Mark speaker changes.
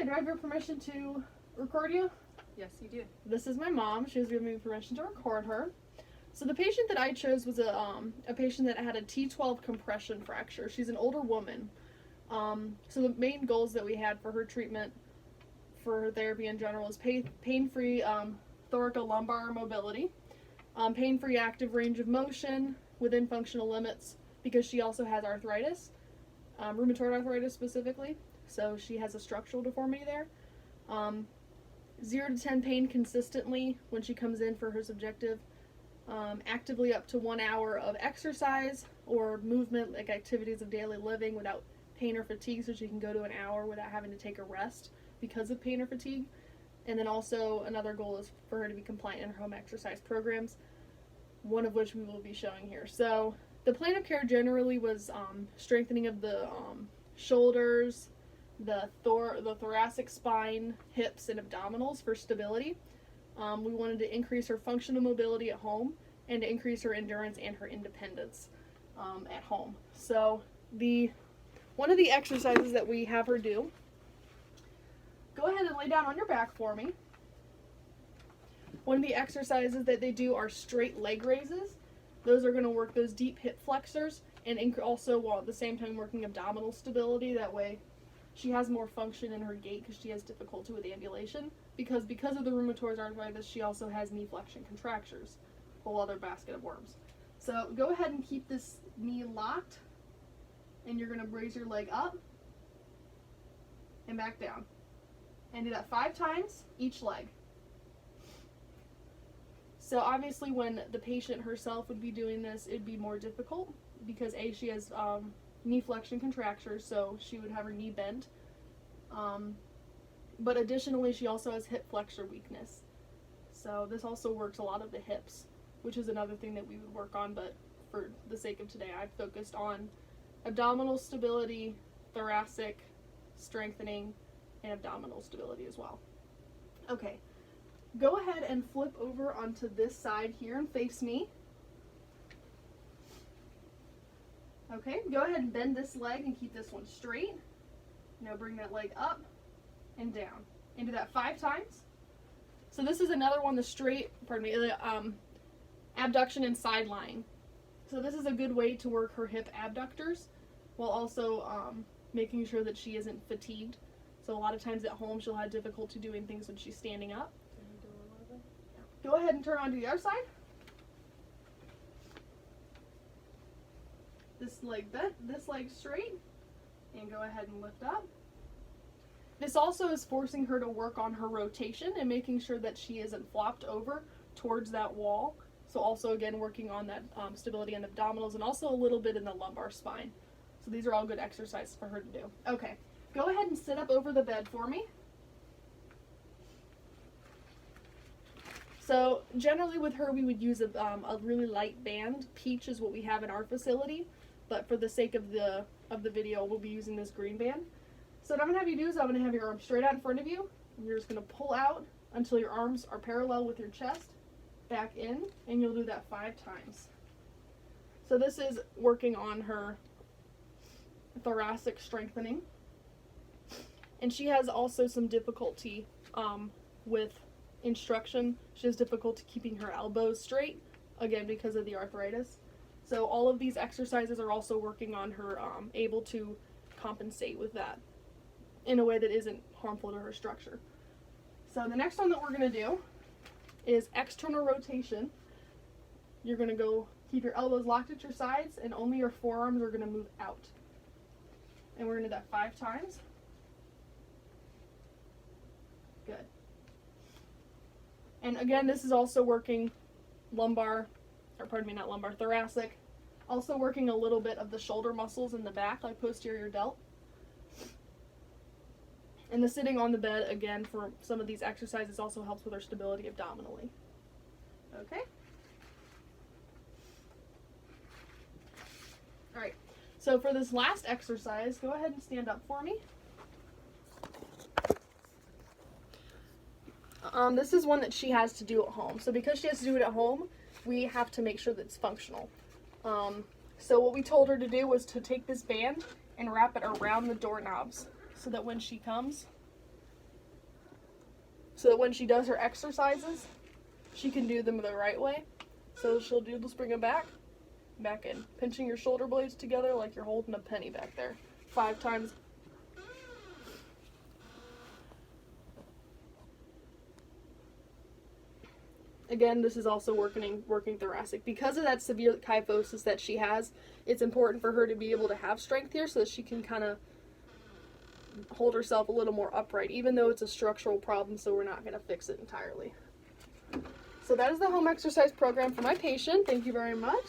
Speaker 1: do I have your permission to record you?
Speaker 2: Yes, you do.
Speaker 1: This is my mom. She was giving me permission to record her. So the patient that I chose was a patient that had a T12 compression fracture. She's an older woman. So the main goals that we had for her treatment, for her therapy in general, is pain-free thoracolumbar mobility, pain-free active range of motion within functional limits, because she also has arthritis, rheumatoid arthritis specifically. So she has a structural deformity there. 0 to 10 pain consistently when she comes in for her subjective. Actively up to 1 hour of exercise or movement, like activities of daily living, without pain or fatigue, so she can go to an hour without having to take a rest because of pain or fatigue. And then also another goal is for her to be compliant in her home exercise programs, one of which we will be showing here. So the plan of care generally was strengthening of the shoulders, the thoracic spine, hips, and abdominals for stability. We wanted to increase her functional mobility at home and to increase her endurance and her independence at home. So one of the exercises that we have her do, go ahead and lay down on your back for me. One of the exercises that they do are straight leg raises. Those are going to work those deep hip flexors and also while at the same time working abdominal stability. That way she has more function in her gait because she has difficulty with ambulation. Because of the rheumatoid arthritis, she also has knee flexion contractures, whole other basket of worms. So go ahead and keep this knee locked, and you're going to raise your leg up and back down. And do that 5 times each leg. So obviously when the patient herself would be doing this, it'd be more difficult because she has knee flexion contractures, so she would have her knee bent. But additionally, she also has hip flexor weakness. So this also works a lot of the hips, which is another thing that we would work on, but for the sake of today, I've focused on abdominal stability, thoracic strengthening, and abdominal stability as well. Okay, go ahead and flip over onto this side here and face me. Okay, go ahead and bend this leg and keep this one straight. Now bring that leg up and down. And do that 5 times. So this is another one, the abduction and side lying. So this is a good way to work her hip abductors while also making sure that she isn't fatigued. So a lot of times at home she'll have difficulty doing things when she's standing up. Go ahead and turn on to the other side. This leg bent, this leg straight, and go ahead and lift up. This also is forcing her to work on her rotation and making sure that she isn't flopped over towards that wall. So also again working on that stability in the abdominals and also a little bit in the lumbar spine. So these are all good exercises for her to do. Okay, go ahead and sit up over the bed for me. So generally with her we would use a really light band. Peach is what we have in our facility, but for the sake of the video we'll be using this green band. So what I'm going to have you do is I'm going to have your arms straight out in front of you, and you're just going to pull out until your arms are parallel with your chest, back in, and you'll do that 5 times. So this is working on her thoracic strengthening. And she has also some difficulty with instruction. She has difficulty keeping her elbows straight, again because of the arthritis. So all of these exercises are also working on her able to compensate with that in a way that isn't harmful to her structure. So the next one that we're going to do is external rotation. You're going to go keep your elbows locked at your sides and only your forearms are going to move out. And we're going to do that 5 times. Good. And again, this is also working thoracic. Also working a little bit of the shoulder muscles in the back, like posterior delt. And the sitting on the bed, again, for some of these exercises also helps with our stability abdominally. Okay? Alright, so for this last exercise, go ahead and stand up for me. This is one that she has to do at home. So because she has to do it at home, we have to make sure that it's functional. So what we told her to do was to take this band and wrap it around the doorknobs so that when she comes, so that when she does her exercises, she can do them the right way. So she'll just bring them back in, pinching your shoulder blades together like you're holding a penny back there. 5 times. Again, this is also working thoracic. Because of that severe kyphosis that she has, it's important for her to be able to have strength here so that she can kind of hold herself a little more upright, even though it's a structural problem, so we're not going to fix it entirely. So that is the home exercise program for my patient. Thank you very much.